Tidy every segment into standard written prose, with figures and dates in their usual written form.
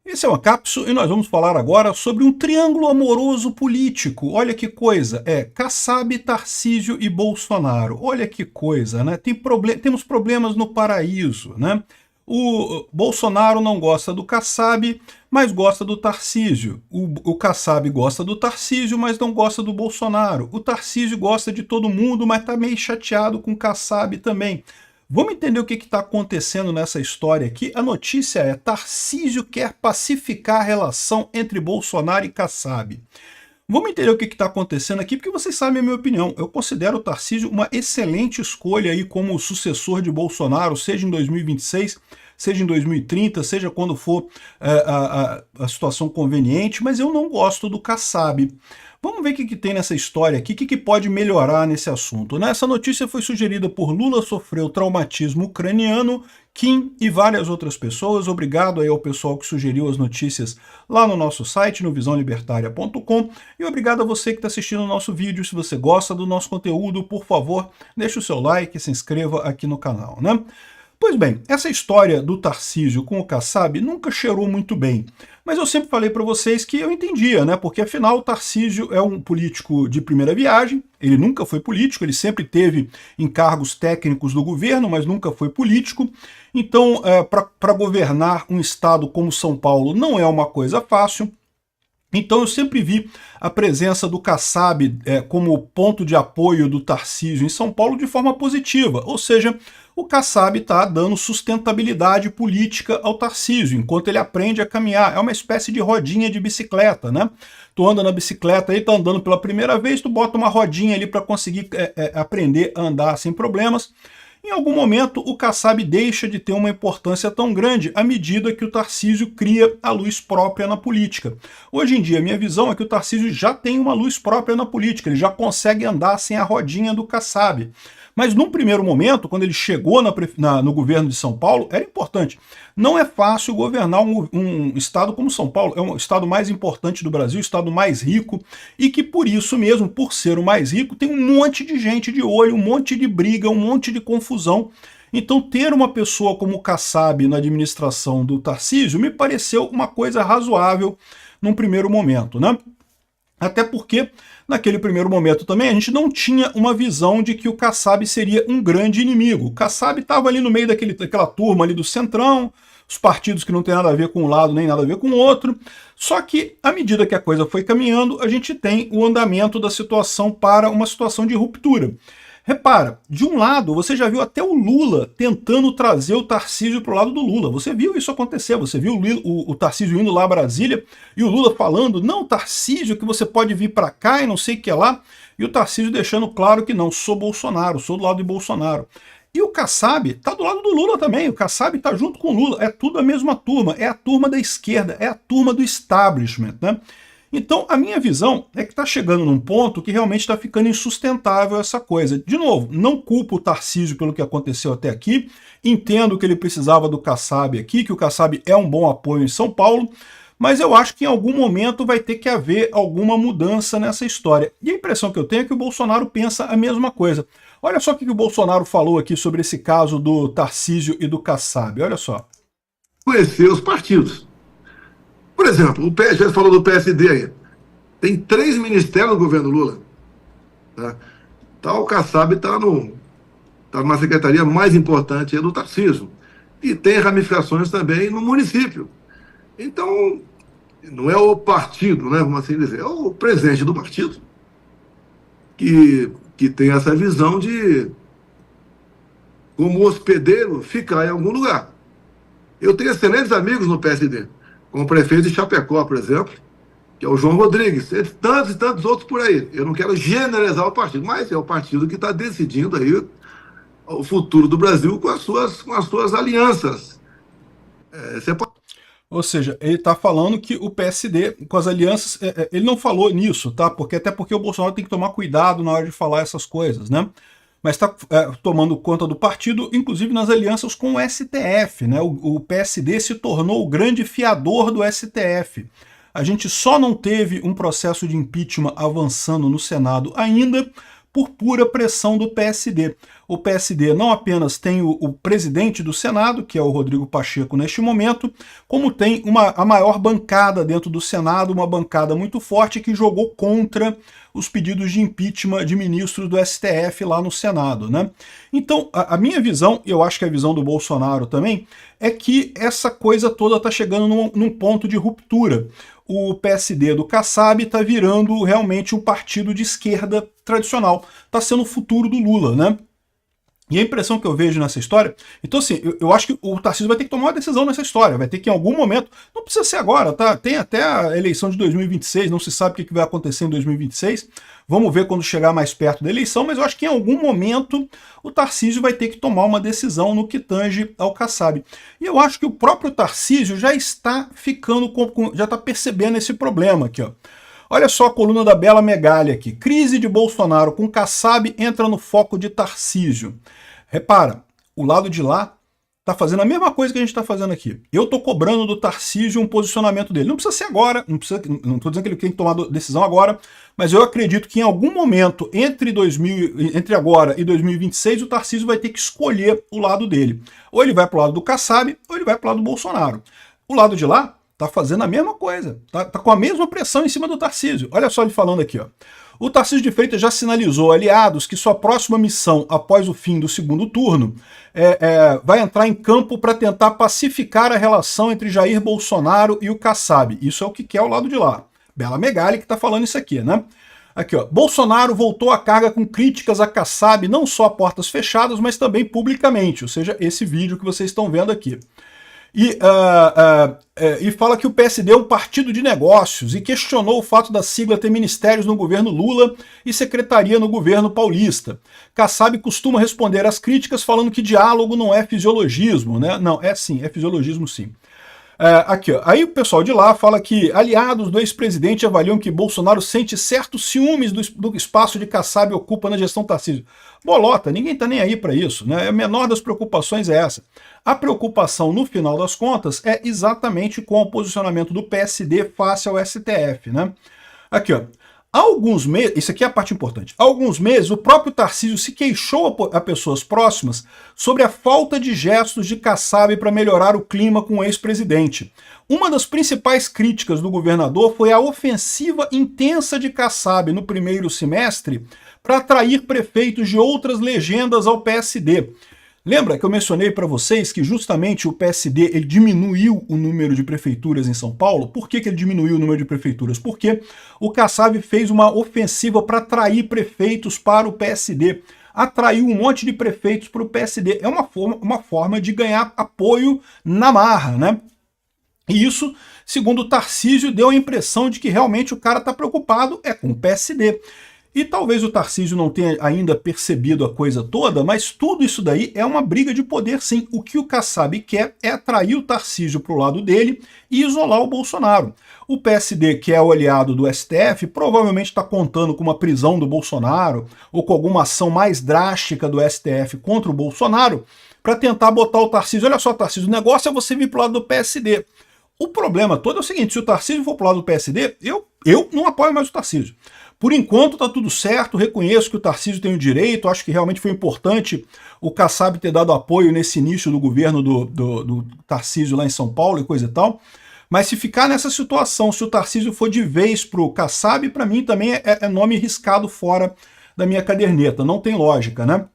Esse é uma cápsula e nós vamos falar agora sobre um triângulo amoroso político. Olha que coisa, Kassab, Tarcísio e Bolsonaro. Olha que coisa, né? Temos problemas no paraíso, né? O Bolsonaro não gosta do Kassab, mas gosta do Tarcísio. O Kassab gosta do Tarcísio, mas não gosta do Bolsonaro. O Tarcísio gosta de todo mundo, mas está meio chateado com o Kassab também. Vamos entender o que está acontecendo nessa história aqui? A notícia é: Tarcísio quer pacificar a relação entre Bolsonaro e Kassab. Vamos entender o que está acontecendo aqui, porque vocês sabem a minha opinião. Eu considero o Tarcísio uma excelente escolha aí como sucessor de Bolsonaro, seja em 2026, seja em 2030, seja quando for a situação conveniente, mas eu não gosto do Kassab. Vamos ver o que tem nessa história aqui, o que pode melhorar nesse assunto. Essa notícia foi sugerida por Lula sofreu traumatismo ucraniano, Kim e várias outras pessoas. Obrigado aí ao pessoal que sugeriu as notícias lá no nosso site, no visãolibertaria.com. E obrigado a você que está assistindo o nosso vídeo. Se você gosta do nosso conteúdo, por favor, deixe o seu like e se inscreva aqui no canal, né? Pois bem, essa história do Tarcísio com o Kassab nunca cheirou muito bem. Mas eu sempre falei para vocês que eu entendia, né? Porque afinal o Tarcísio é um político de primeira viagem, ele nunca foi político, ele sempre teve encargos técnicos do governo, mas nunca foi político. Então, para governar um estado como São Paulo não é uma coisa fácil. Então eu sempre vi a presença do Kassab como ponto de apoio do Tarcísio em São Paulo de forma positiva, ou seja, o Kassab está dando sustentabilidade política ao Tarcísio, enquanto ele aprende a caminhar. É uma espécie de rodinha de bicicleta, né? Tu anda na bicicleta aí, tá andando pela primeira vez, tu bota uma rodinha ali para conseguir aprender a andar sem problemas. Em algum momento, o Kassab deixa de ter uma importância tão grande à medida que o Tarcísio cria a luz própria na política. Hoje em dia, a minha visão é que o Tarcísio já tem uma luz própria na política, ele já consegue andar sem a rodinha do Kassab. Mas num primeiro momento, quando ele chegou no governo de São Paulo, era importante. Não é fácil governar um estado como São Paulo, é o estado mais importante do Brasil, o estado mais rico, e que por isso mesmo, por ser o mais rico, tem um monte de gente de olho, um monte de briga, um monte de confusão. Então ter uma pessoa como o Kassab na administração do Tarcísio me pareceu uma coisa razoável num primeiro momento, né? Até porque, naquele primeiro momento também, a gente não tinha uma visão de que o Kassab seria um grande inimigo. O Kassab estava ali no meio daquela turma ali do Centrão, os partidos que não tem nada a ver com um lado nem nada a ver com o outro. Só que, à medida que a coisa foi caminhando, a gente tem o andamento da situação para uma situação de ruptura. Repara, de um lado, você já viu até o Lula tentando trazer o Tarcísio para o lado do Lula. Você viu isso acontecer, você viu o Tarcísio indo lá a Brasília e o Lula falando: não, Tarcísio, que você pode vir para cá e não sei o que lá. E o Tarcísio deixando claro que não, sou Bolsonaro, sou do lado de Bolsonaro. E o Kassab está do lado do Lula também, o Kassab está junto com o Lula, é tudo a mesma turma, é a turma da esquerda, é a turma do establishment, né? Então, a minha visão é que está chegando num ponto que realmente está ficando insustentável essa coisa. De novo, não culpo o Tarcísio pelo que aconteceu até aqui, entendo que ele precisava do Kassab aqui, que o Kassab é um bom apoio em São Paulo, mas eu acho que em algum momento vai ter que haver alguma mudança nessa história. E a impressão que eu tenho é que o Bolsonaro pensa a mesma coisa. Olha só o que o Bolsonaro falou aqui sobre esse caso do Tarcísio e do Kassab, olha só. Conhecer os partidos. Por exemplo, já falou do PSD aí. Tem 3 ministérios no governo Lula. O Kassab está numa secretaria mais importante do Tarcísio. E tem ramificações também no município. Então, não é o partido, né, vamos assim dizer, é o presidente do partido que tem essa visão de, como hospedeiro, ficar em algum lugar. Eu tenho excelentes amigos no PSD, como o prefeito de Chapecó, por exemplo, que é o João Rodrigues, e tantos outros por aí. Eu não quero generalizar o partido, mas é o partido que está decidindo aí o futuro do Brasil com as suas alianças. Ou seja, ele está falando que o PSD, com as alianças, ele não falou nisso, tá? Até porque o Bolsonaro tem que tomar cuidado na hora de falar essas coisas, né? Mas está tomando conta do partido, inclusive nas alianças com o STF, né? O PSD se tornou o grande fiador do STF. A gente só não teve um processo de impeachment avançando no Senado ainda, por pura pressão do PSD. O PSD não apenas tem o presidente do Senado, que é o Rodrigo Pacheco neste momento, como tem a maior bancada dentro do Senado, uma bancada muito forte que jogou contra os pedidos de impeachment de ministros do STF lá no Senado, né? Então, a minha visão, e eu acho que a visão do Bolsonaro também, é que essa coisa toda está chegando num ponto de ruptura. O PSD do Kassab está virando realmente um partido de esquerda tradicional. Está sendo o futuro do Lula, né? E a impressão que eu vejo nessa história... Então, assim, eu acho que o Tarcísio vai ter que tomar uma decisão nessa história. Vai ter que, em algum momento... Não precisa ser agora, tá? Tem até a eleição de 2026, não se sabe o que vai acontecer em 2026. Vamos ver quando chegar mais perto da eleição, mas eu acho que em algum momento o Tarcísio vai ter que tomar uma decisão no que tange ao Kassab. E eu acho que o próprio Tarcísio já está ficando... já está percebendo esse problema aqui, ó. Olha só a coluna da Bela Megali aqui. Crise de Bolsonaro com Kassab entra no foco de Tarcísio. Repara, o lado de lá está fazendo a mesma coisa que a gente está fazendo aqui. Eu estou cobrando do Tarcísio um posicionamento dele. Não precisa ser agora, não estou dizendo que ele tem que tomar decisão agora, mas eu acredito que em algum momento entre agora e 2026 o Tarcísio vai ter que escolher o lado dele. Ou ele vai para o lado do Kassab, ou ele vai para o lado do Bolsonaro. O lado de lá tá fazendo a mesma coisa, tá com a mesma pressão em cima do Tarcísio. Olha só ele falando aqui, ó. O Tarcísio de Freitas já sinalizou aliados que sua próxima missão após o fim do segundo turno vai entrar em campo para tentar pacificar a relação entre Jair Bolsonaro e o Kassab. Isso é o que quer o lado de lá. Bela Megali que tá falando isso aqui, né? Aqui, ó. Bolsonaro voltou à carga com críticas a Kassab, não só a portas fechadas, mas também publicamente, ou seja, esse vídeo que vocês estão vendo aqui. E fala que o PSD é um partido de negócios e questionou o fato da sigla ter ministérios no governo Lula e secretaria no governo paulista. Kassab costuma responder às críticas falando que diálogo não é fisiologismo, né? Não, é sim, é fisiologismo sim. Aqui, ó. Aí o pessoal de lá fala que aliados do ex-presidente avaliam que Bolsonaro sente certos ciúmes do espaço de Kassab ocupa na gestão Tarcísio. Bolota, ninguém tá nem aí para isso, né? A menor das preocupações é essa. A preocupação, no final das contas, é exatamente com o posicionamento do PSD face ao STF, né? Aqui, ó. Há alguns meses, isso aqui é a parte importante, há alguns meses o próprio Tarcísio se queixou a pessoas próximas sobre a falta de gestos de Kassab para melhorar o clima com o ex-presidente. Uma das principais críticas do governador foi a ofensiva intensa de Kassab no primeiro semestre para atrair prefeitos de outras legendas ao PSD. Lembra que eu mencionei para vocês que justamente o PSD ele diminuiu o número de prefeituras em São Paulo? Por que ele diminuiu o número de prefeituras? Porque o Kassab fez uma ofensiva para atrair prefeitos para o PSD. Atraiu um monte de prefeitos para o PSD. É uma forma de ganhar apoio na marra, né? E isso, segundo o Tarcísio, deu a impressão de que realmente o cara está preocupado com o PSD. E talvez o Tarcísio não tenha ainda percebido a coisa toda, mas tudo isso daí é uma briga de poder sim. O que o Kassab quer é atrair o Tarcísio para o lado dele e isolar o Bolsonaro. O PSD, que é o aliado do STF, provavelmente está contando com uma prisão do Bolsonaro ou com alguma ação mais drástica do STF contra o Bolsonaro para tentar botar o Tarcísio. Olha só, Tarcísio, o negócio é você vir para o lado do PSD. O problema todo é o seguinte, se o Tarcísio for para o lado do PSD, eu não apoio mais o Tarcísio. Por enquanto está tudo certo, reconheço que o Tarcísio tem o direito, acho que realmente foi importante o Kassab ter dado apoio nesse início do governo do Tarcísio lá em São Paulo e coisa e tal, mas se ficar nessa situação, se o Tarcísio for de vez para o Kassab, para mim também é nome riscado fora da minha caderneta, não tem lógica, né?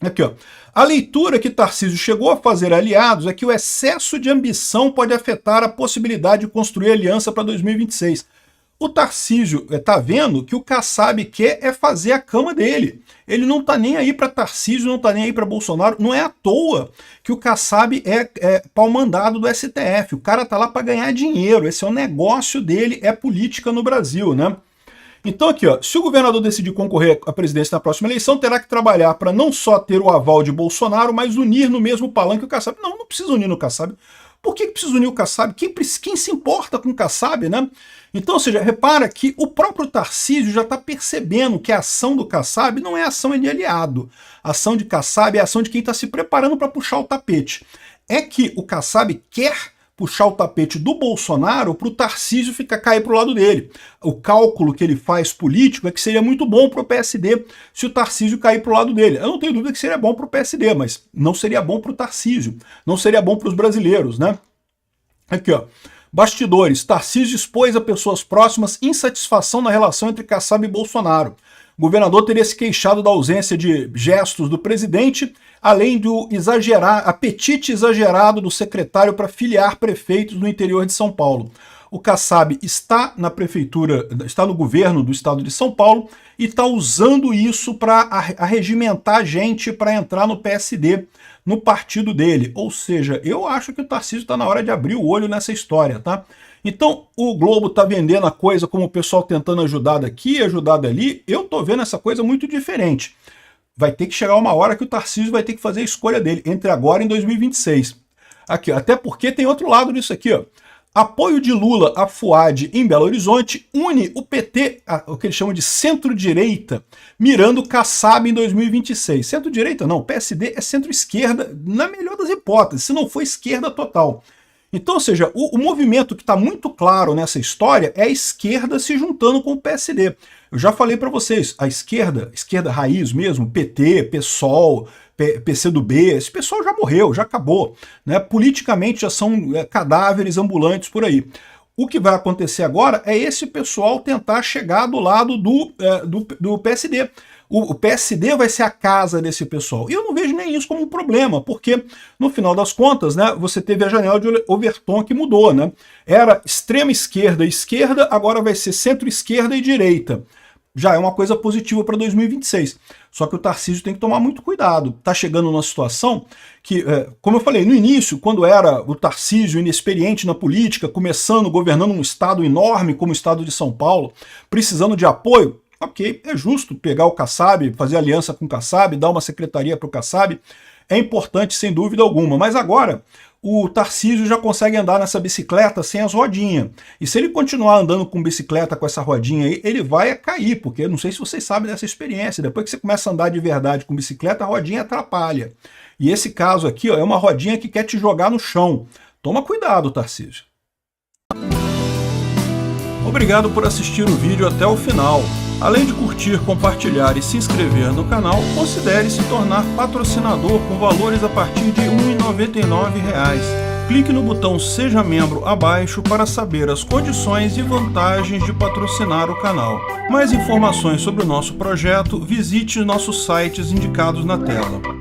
Aqui, ó. A leitura que Tarcísio chegou a fazer aliados é que o excesso de ambição pode afetar a possibilidade de construir aliança para 2026. O Tarcísio está vendo que o Kassab quer fazer a cama dele. Ele não está nem aí para Tarcísio, não está nem aí para Bolsonaro. Não é à toa que o Kassab é pau-mandado do STF. O cara está lá para ganhar dinheiro. Esse é o negócio dele, é política no Brasil, né? Então aqui, ó, se o governador decidir concorrer à presidência na próxima eleição, terá que trabalhar para não só ter o aval de Bolsonaro, mas unir no mesmo palanque o Kassab. Não precisa unir no Kassab. Por que precisa unir o Kassab? Quem se importa com o Kassab, né? Então, ou seja, repara que o próprio Tarcísio já está percebendo que a ação do Kassab não é ação de aliado. A ação de Kassab é a ação de quem está se preparando para puxar o tapete. É que o Kassab quer puxar o tapete do Bolsonaro para o Tarcísio cair para o lado dele. O cálculo que ele faz político é que seria muito bom para o PSD se o Tarcísio cair para o lado dele. Eu não tenho dúvida que seria bom para o PSD, mas não seria bom para o Tarcísio, não seria bom para os brasileiros, né? Aqui, ó. Bastidores. Tarcísio expôs a pessoas próximas insatisfação na relação entre Kassab e Bolsonaro. O governador teria se queixado da ausência de gestos do presidente, além do apetite exagerado do secretário para filiar prefeitos no interior de São Paulo. O Kassab está na prefeitura, está no governo do estado de São Paulo e está usando isso para arregimentar gente para entrar no PSD, no partido dele. Ou seja, eu acho que o Tarcísio está na hora de abrir o olho nessa história, tá? Então, o Globo está vendendo a coisa como o pessoal tentando ajudar daqui, ajudar dali. Eu estou vendo essa coisa muito diferente. Vai ter que chegar uma hora que o Tarcísio vai ter que fazer a escolha dele, entre agora e 2026. Aqui, até porque tem outro lado disso aqui, ó. Apoio de Lula a Fuad em Belo Horizonte une o PT, o que eles chamam de centro-direita, mirando Kassab em 2026. Centro-direita não, PSD é centro-esquerda, na melhor das hipóteses, se não for esquerda total. Então, ou seja, o movimento que está muito claro nessa história é a esquerda se juntando com o PSD. Eu já falei para vocês, a esquerda raiz mesmo, PT, PSOL, PCdoB, esse pessoal já morreu, já acabou, né? Politicamente já são cadáveres ambulantes por aí. O que vai acontecer agora é esse pessoal tentar chegar do lado do PSD. O PSD vai ser a casa desse pessoal. E eu não vejo nem isso como um problema, porque, no final das contas, né, você teve a janela de Overton que mudou, né? Era extrema esquerda e esquerda, agora vai ser centro-esquerda e direita. Já é uma coisa positiva para 2026. Só que o Tarcísio tem que tomar muito cuidado. Está chegando numa situação que, como eu falei, no início, quando era o Tarcísio inexperiente na política, começando, governando um estado enorme como o estado de São Paulo, precisando de apoio, ok, é justo pegar o Kassab, fazer aliança com o Kassab, dar uma secretaria para o Kassab, é importante sem dúvida alguma, mas agora o Tarcísio já consegue andar nessa bicicleta sem as rodinhas, e se ele continuar andando com bicicleta com essa rodinha aí, ele vai cair, porque eu não sei se vocês sabem dessa experiência, depois que você começa a andar de verdade com bicicleta, a rodinha atrapalha, e esse caso aqui ó, é uma rodinha que quer te jogar no chão. Toma cuidado, Tarcísio. Obrigado por assistir o vídeo até o final. Além de curtir, compartilhar e se inscrever no canal, considere se tornar patrocinador com valores a partir de R$ 1,99. Clique no botão Seja Membro abaixo para saber as condições e vantagens de patrocinar o canal. Mais informações sobre o nosso projeto, visite nossos sites indicados na tela.